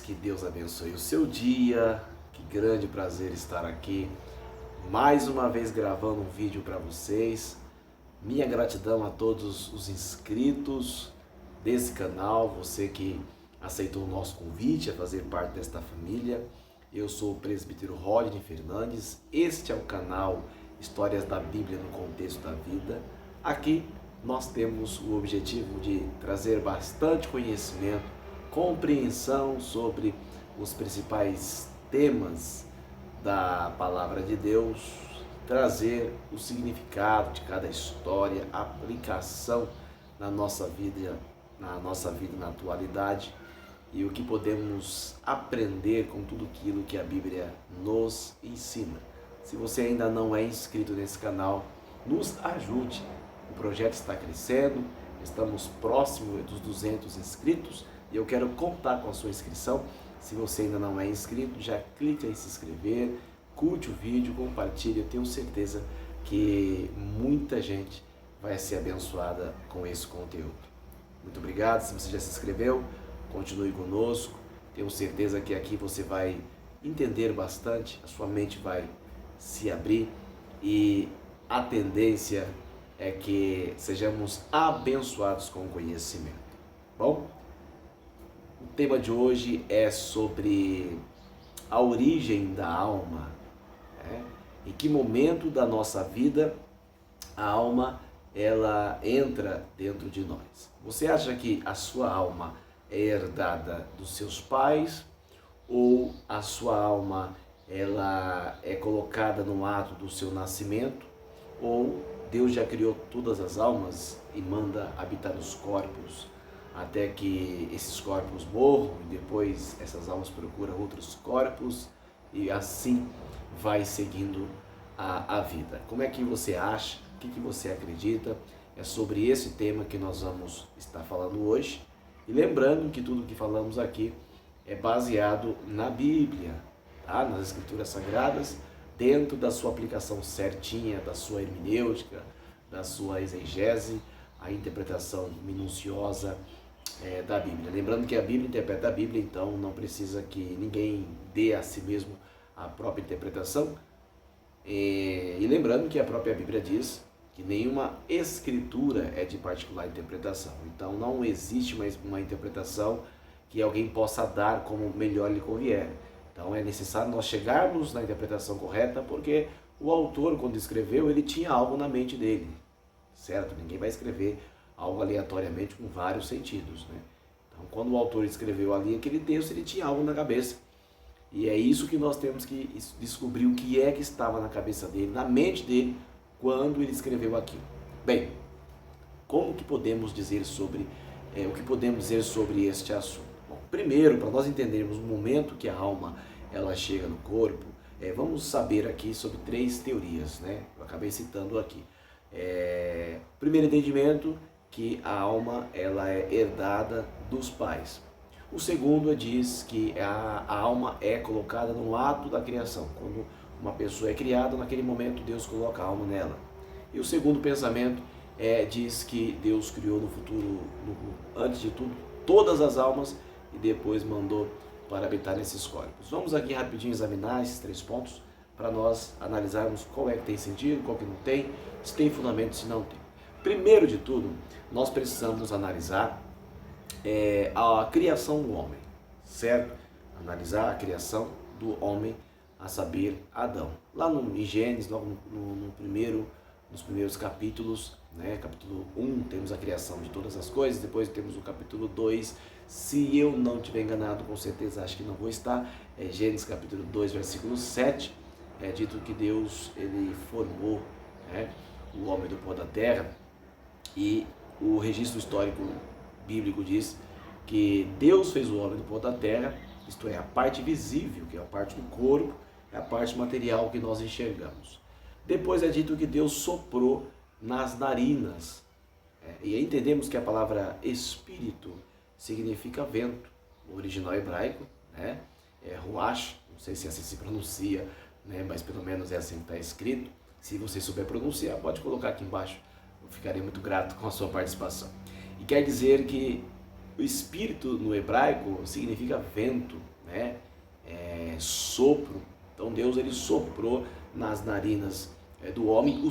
que Deus abençoe o seu dia. Que grande prazer estar aqui mais uma vez gravando um vídeo para vocês. Minha gratidão a todos os inscritos desse canal, você que aceitou o nosso convite a fazer parte desta família. Eu sou o presbítero Rodney Fernandes, este é o canal Histórias da Bíblia no Contexto da Vida. Aqui nós temos o objetivo de trazer bastante conhecimento, compreensão sobre os principais temas da Palavra de Deus, trazer o significado de cada história, aplicação na nossa vida na atualidade e o que podemos aprender com tudo aquilo que a Bíblia nos ensina. Se você ainda não é inscrito nesse canal, nos ajude. O projeto está crescendo, estamos próximos dos 200 inscritos e eu quero contar com a sua inscrição. Se você ainda não é inscrito, já clique em se inscrever, curte o vídeo, compartilhe. Eu tenho certeza que muita gente vai ser abençoada com esse conteúdo. Muito obrigado. Se você já se inscreveu, continue conosco. Tenho certeza que aqui você vai entender bastante, a sua mente vai se abrir e a tendência é que sejamos abençoados com o conhecimento. Bom, o tema de hoje é sobre a origem da alma. Em que momento da nossa vida a alma ela entra dentro de nós? Você acha que a sua alma é herdada dos seus pais ou a sua alma ela é colocada no ato do seu nascimento, ou Deus já criou todas as almas e manda habitar os corpos até que esses corpos morram e depois essas almas procuram outros corpos e assim vai seguindo a vida? Como é que você acha? O que você acredita? É sobre esse tema que nós vamos estar falando hoje. E lembrando que tudo que falamos aqui é baseado na Bíblia, tá? Nas Escrituras Sagradas, dentro da sua aplicação certinha, da sua hermenêutica, da sua exegese, a interpretação minuciosa da Bíblia. Lembrando que a Bíblia interpreta a Bíblia, então não precisa que ninguém dê a si mesmo a própria interpretação. E lembrando que a própria Bíblia diz que nenhuma escritura é de particular interpretação. Então não existe uma interpretação que alguém possa dar como melhor lhe convier. Então é necessário nós chegarmos na interpretação correta, porque o autor, quando escreveu, ele tinha algo na mente dele, certo? Ninguém vai escrever algo aleatoriamente com vários sentidos, né? Então quando o autor escreveu ali aquele texto, ele tinha algo na cabeça. E é isso que nós temos que descobrir, o que é que estava na cabeça dele, na mente dele, quando ele escreveu aquilo. Bem, como que podemos dizer sobre o que podemos dizer sobre este assunto? Bom, primeiro, para nós entendermos o momento que a alma ela chega no corpo, vamos saber aqui sobre 3 teorias, né? Eu acabei citando aqui. Primeiro entendimento, que a alma ela é herdada dos pais. O segundo diz que a alma é colocada no ato da criação. Quando uma pessoa é criada, naquele momento Deus coloca a alma nela. E o segundo pensamento diz que Deus criou no futuro, antes de tudo, todas as almas e depois mandou para habitar nesses corpos. Vamos aqui rapidinho examinar esses 3 pontos para nós analisarmos qual é que tem sentido, qual que não tem, se tem fundamento, se não tem. Primeiro de tudo, nós precisamos analisar a criação do homem, certo? Analisar a criação do homem, a saber, Adão. Lá em Gênesis, logo nos primeiros capítulos, né? Capítulo 1, temos a criação de todas as coisas, depois temos o capítulo 2, se eu não estiver enganado, com certeza acho que não vou estar, Gênesis capítulo 2, versículo 7, é dito que Deus ele formou, né, o homem do pó da terra, e o registro histórico bíblico diz que Deus fez o homem do pó da terra, isto é, a parte visível, que é a parte do corpo, é a parte material que nós enxergamos. Depois é dito que Deus soprou nas narinas, e aí entendemos que a palavra espírito significa vento, o original hebraico, né, é ruach, não sei se assim se pronuncia, né, mas pelo menos é assim que está escrito. Se você souber pronunciar, pode colocar aqui embaixo, eu ficarei muito grato com a sua participação. E quer dizer que O espírito no hebraico significa vento, né? Sopro. Então Deus ele soprou nas narinas do homem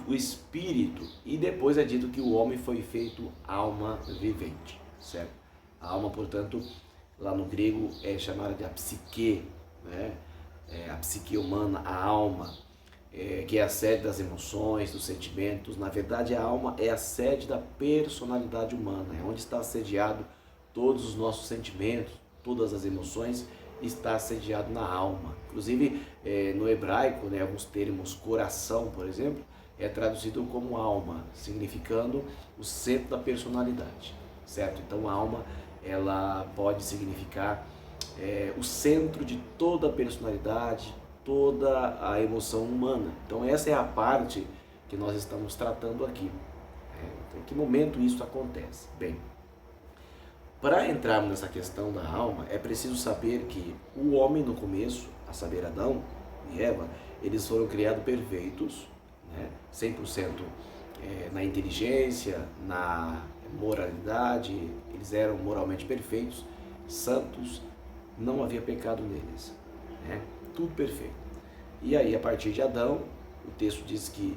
o espírito, e depois é dito que o homem foi feito alma vivente, certo? A alma, portanto, lá no grego é chamada de a psique, né? A psique humana, a alma, que é a sede das emoções, dos sentimentos. Na verdade, a alma é a sede da personalidade humana, é onde está sediado todos os nossos sentimentos, todas as emoções, está sediado na alma. Inclusive, no hebraico, né, alguns termos, coração, por exemplo, é traduzido como alma, significando o centro da personalidade, certo? Então, a alma, ela pode significar o centro de toda a personalidade, toda a emoção humana. Então, essa é a parte que nós estamos tratando aqui. Em que momento isso acontece? Bem, para entrarmos nessa questão da alma, é preciso saber que o homem no começo, a saber Adão e Eva, eles foram criados perfeitos, né? 100% na inteligência, na moralidade, eles eram moralmente perfeitos, santos, não havia pecado neles, né? Tudo perfeito. E aí, a partir de Adão, o texto diz que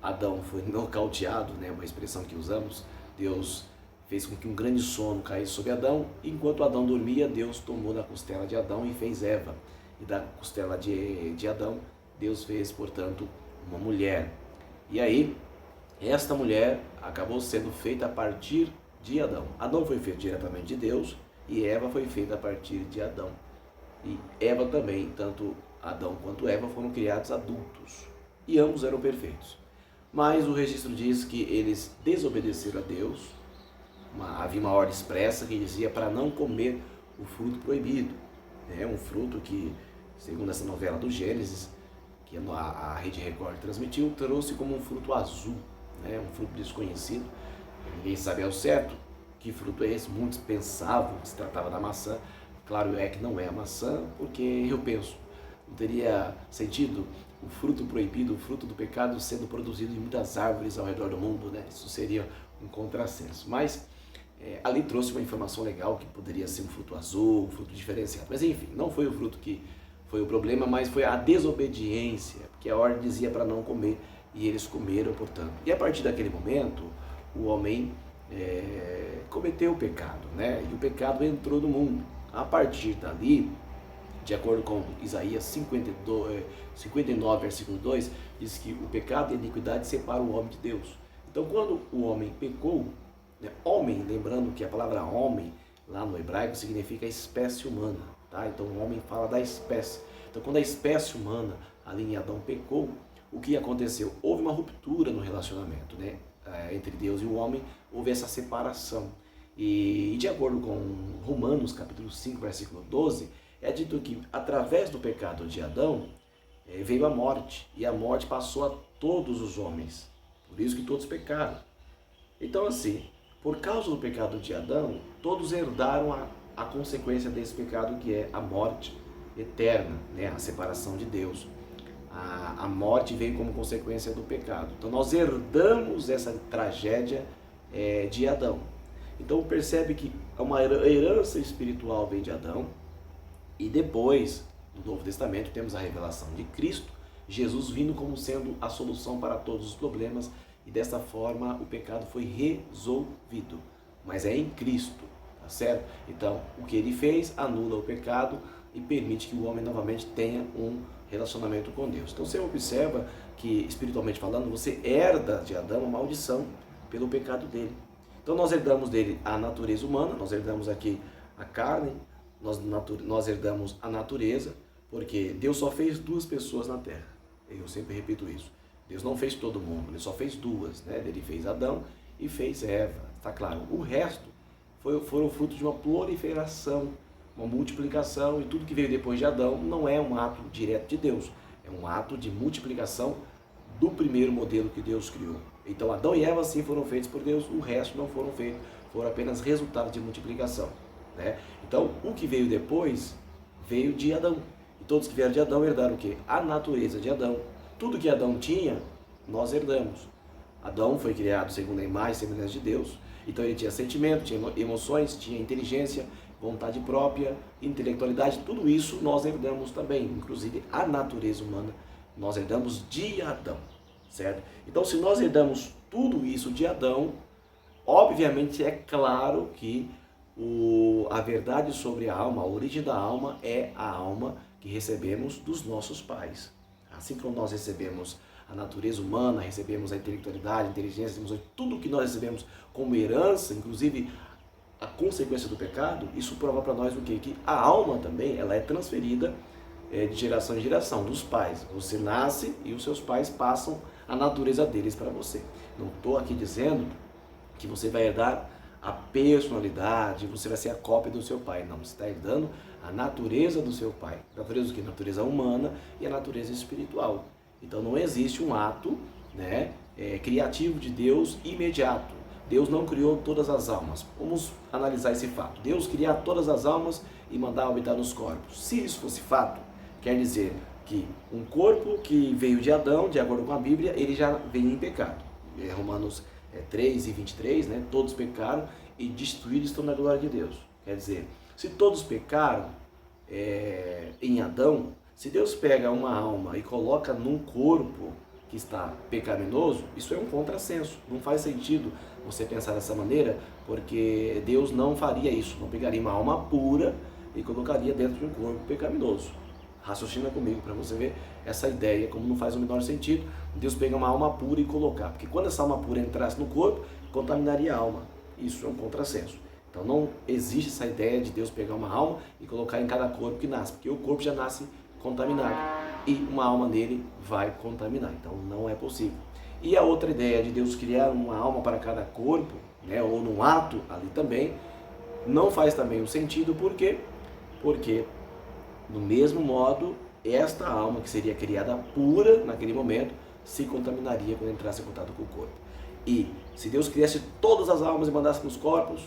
Adão foi nocauteado, né? Uma expressão que usamos. Deus fez com que um grande sono caísse sobre Adão. Enquanto Adão dormia, Deus tomou da costela de Adão e fez Eva. E da costela de Adão, Deus fez, portanto, uma mulher. E aí, esta mulher acabou sendo feita a partir de Adão. Adão foi feito diretamente de Deus e Eva foi feita a partir de Adão. E Eva também, tanto Adão quanto Eva foram criados adultos. E ambos eram perfeitos. Mas o registro diz que eles desobedeceram a Deus. Havia uma ordem expressa que dizia para não comer o fruto proibido. É um fruto que, segundo essa novela do Gênesis, que a Rede Record transmitiu, trouxe como um fruto azul, né? Um fruto desconhecido. Ninguém sabe ao certo que fruto é esse. Muitos pensavam que se tratava da maçã. Claro é que não é a maçã, porque eu penso, não teria sentido o fruto proibido, o fruto do pecado sendo produzido em muitas árvores ao redor do mundo, né? Isso seria um contrassenso. Mas ali trouxe uma informação legal que poderia ser um fruto azul, um fruto diferenciado. Mas enfim, não foi o fruto que foi o problema, mas foi a desobediência, porque a ordem dizia para não comer e eles comeram, portanto. E a partir daquele momento, o homem cometeu o pecado, né? E o pecado entrou no mundo. A partir dali, de acordo com Isaías 59, versículo 2, diz que o pecado e a iniquidade separam o homem de Deus. Então, quando o homem pecou, né, homem, lembrando que a palavra homem, lá no hebraico, significa espécie humana, tá? Então, o homem fala da espécie. Então, quando a espécie humana, ali em Adão, pecou, o que aconteceu? Houve uma ruptura no relacionamento, né? Entre Deus e o homem, houve essa separação. E de acordo com Romanos, capítulo 5, versículo 12, é dito que através do pecado de Adão veio a morte, e a morte passou a todos os homens. Por isso que todos pecaram. Então assim, por causa do pecado de Adão, todos herdaram a consequência desse pecado, que é a morte eterna, né? A separação de Deus. A morte veio como consequência do pecado. Então nós herdamos essa tragédia de Adão. Então percebe que uma herança espiritual vem de Adão, e depois, no Novo Testamento, temos a revelação de Cristo, Jesus vindo como sendo a solução para todos os problemas, e dessa forma o pecado foi resolvido. Mas é em Cristo, tá certo? Então, o que ele fez anula o pecado e permite que o homem novamente tenha um relacionamento com Deus. Então você observa que, espiritualmente falando, você herda de Adão uma maldição pelo pecado dele. Então nós herdamos dele a natureza humana, nós herdamos aqui a carne, nós herdamos a natureza, porque Deus só fez 2 pessoas na terra. Eu sempre repito isso. Deus não fez todo mundo, ele só fez 2, né? Ele fez Adão e fez Eva, está claro. O resto foram fruto de uma proliferação, uma multiplicação, e tudo que veio depois de Adão não é um ato direto de Deus, é um ato de multiplicação do primeiro modelo que Deus criou. Então Adão e Eva sim foram feitos por Deus, o resto não foram feitos, foram apenas resultado de multiplicação, né? Então o que veio depois veio de Adão, e todos que vieram de Adão herdaram o quê? A natureza de Adão. Tudo que Adão tinha, nós herdamos. Adão foi criado segundo a imagem e semelhança de Deus, Então ele tinha sentimento, tinha emoções, tinha inteligência, vontade própria, intelectualidade, tudo isso nós herdamos também, inclusive a natureza humana, nós herdamos de Adão, certo? Então se nós herdamos tudo isso de Adão, obviamente é claro que a verdade sobre a alma, a origem da alma é a alma que recebemos dos nossos pais. Assim como nós recebemos a natureza humana, recebemos a intelectualidade, a inteligência, tudo que nós recebemos como herança, inclusive a consequência do pecado, isso prova para nós o quê? Que a alma também ela é transferida de geração em geração, dos pais. Você nasce e os seus pais passam a natureza deles para você. Não estou aqui dizendo que você vai herdar a personalidade, você vai ser a cópia do seu pai. Não, você está herdando a natureza do seu pai. Natureza do quê? Natureza humana e a natureza espiritual. Então não existe um ato, né, criativo de Deus imediato. Deus não criou todas as almas. Vamos analisar esse fato. Deus criar todas as almas e mandar habitar nos corpos. Se isso fosse fato, quer dizer que um corpo que veio de Adão, de acordo com a Bíblia, ele já vem em pecado. Romanos 3:23, né? Todos pecaram e destruídos estão na glória de Deus. Quer dizer, se todos pecaram em Adão, se Deus pega uma alma e coloca num corpo que está pecaminoso, isso é um contrassenso. Não faz sentido você pensar dessa maneira, porque Deus não faria isso. Não pegaria uma alma pura e colocaria dentro de um corpo pecaminoso. Raciocina comigo para você ver essa ideia, como não faz o menor sentido Deus pegar uma alma pura e colocar. Porque quando essa alma pura entrasse no corpo, contaminaria a alma. Isso é um contrassenso. Então não existe essa ideia de Deus pegar uma alma e colocar em cada corpo que nasce, porque o corpo já nasce contaminado e uma alma nele vai contaminar. Então não é possível. E a outra ideia de Deus criar uma alma para cada corpo, né, ou num ato ali também, não faz também o sentido. Por quê? Porque do mesmo modo, esta alma que seria criada pura naquele momento, se contaminaria quando entrasse em contato com o corpo. E se Deus criasse todas as almas e mandasse nos corpos,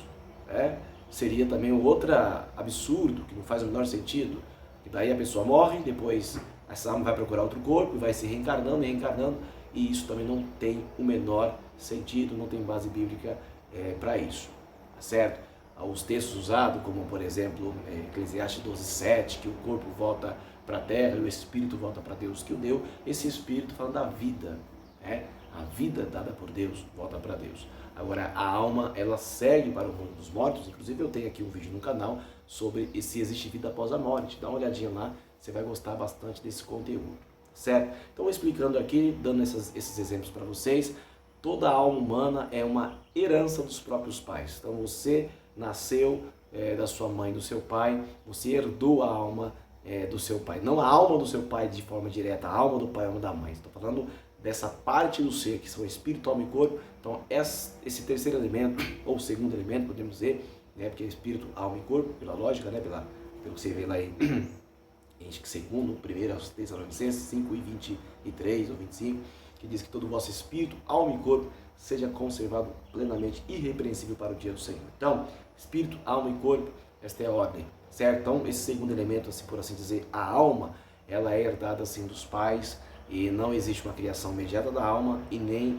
seria também outro absurdo, que não faz o menor sentido. E daí a pessoa morre, depois essa alma vai procurar outro corpo, vai se reencarnando, e isso também não tem o menor sentido, não tem base bíblica para isso, tá certo? Os textos usados, como por exemplo Eclesiastes 12:7, que o corpo volta para a terra e o espírito volta para Deus que o deu, esse espírito falando da vida, a vida dada por Deus volta para Deus. Agora a alma ela segue para o mundo dos mortos. Inclusive eu tenho aqui um vídeo no canal sobre se existe vida após a morte. Dá uma olhadinha lá, você vai gostar bastante desse conteúdo, certo? Então explicando aqui, dando esses exemplos para vocês, toda a alma humana é uma herança dos próprios pais. Então você nasceu da sua mãe, do seu pai, você herdou a alma do seu pai. Não a alma do seu pai de forma direta, a alma do pai, a alma da mãe. Estou falando dessa parte do ser, que são espírito, alma e corpo. Então esse terceiro elemento, ou segundo elemento, podemos dizer, porque é espírito, alma e corpo, pela lógica, pelo que você vê lá em segundo, 1 Tessalonicenses 5:23 ou 25, que diz que todo o vosso espírito, alma e corpo seja conservado plenamente irrepreensível para o dia do Senhor. Então, espírito, alma e corpo, esta é a ordem, certo? Então, esse segundo elemento, assim, por assim dizer, a alma, ela é herdada assim dos pais, e não existe uma criação imediata da alma, e nem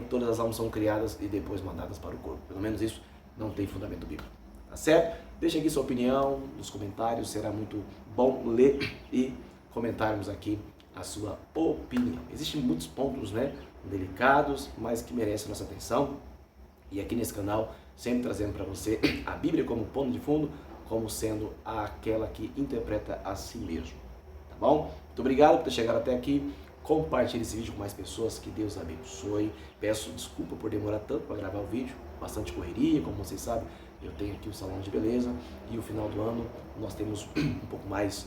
todas as almas são criadas e depois mandadas para o corpo. Pelo menos isso não tem fundamento bíblico, tá certo? Deixa aqui sua opinião nos comentários, será muito bom ler e comentarmos aqui a sua opinião. Existem muitos pontos, delicados, mas que merecem nossa atenção. E aqui nesse canal, sempre trazendo para você a Bíblia como pano de fundo, como sendo aquela que interpreta a si mesmo. Tá bom? Muito obrigado por ter chegado até aqui. Compartilhe esse vídeo com mais pessoas, que Deus abençoe. Peço desculpa por demorar tanto para gravar o vídeo, bastante correria, como vocês sabem. Eu tenho aqui o salão de beleza e o final do ano nós temos um pouco mais,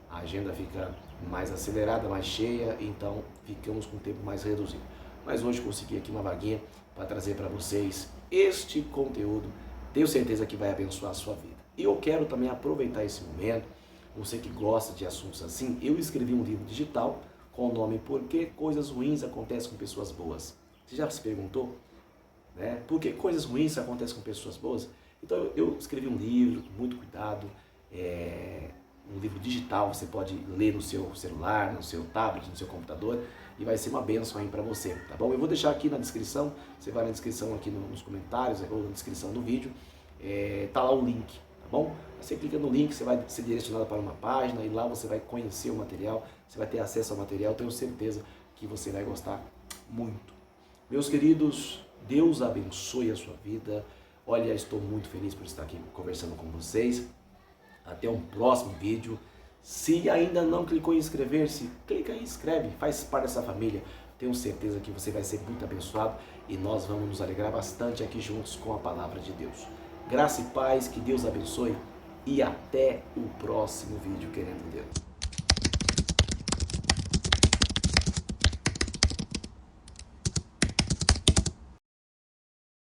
a agenda fica mais acelerada, mais cheia, então ficamos com o tempo mais reduzido. Mas hoje consegui aqui uma vaguinha para trazer para vocês este conteúdo. Tenho certeza que vai abençoar a sua vida. E eu quero também aproveitar esse momento, você que gosta de assuntos assim, eu escrevi um livro digital com o nome Por que Coisas Ruins Acontecem com Pessoas Boas. Você já se perguntou? Por que coisas ruins acontecem com pessoas boas? Então eu escrevi um livro com muito cuidado, um livro digital, você pode ler no seu celular, no seu tablet, no seu computador, e vai ser uma bênção aí para você, tá bom? Eu vou deixar aqui na descrição, você vai na descrição aqui nos comentários, ou na descrição do vídeo, tá lá o link, tá bom? Você clica no link, você vai ser direcionado para uma página e lá você vai conhecer o material, você vai ter acesso ao material, tenho certeza que você vai gostar muito. Meus queridos, Deus abençoe a sua vida. Olha, estou muito feliz por estar aqui conversando com vocês. Até um próximo vídeo. Se ainda não clicou em inscrever-se, clica aí, inscreve, faz parte dessa família. Tenho certeza que você vai ser muito abençoado e nós vamos nos alegrar bastante aqui juntos com a palavra de Deus. Graça e paz, que Deus abençoe e até o próximo vídeo, querendo Deus.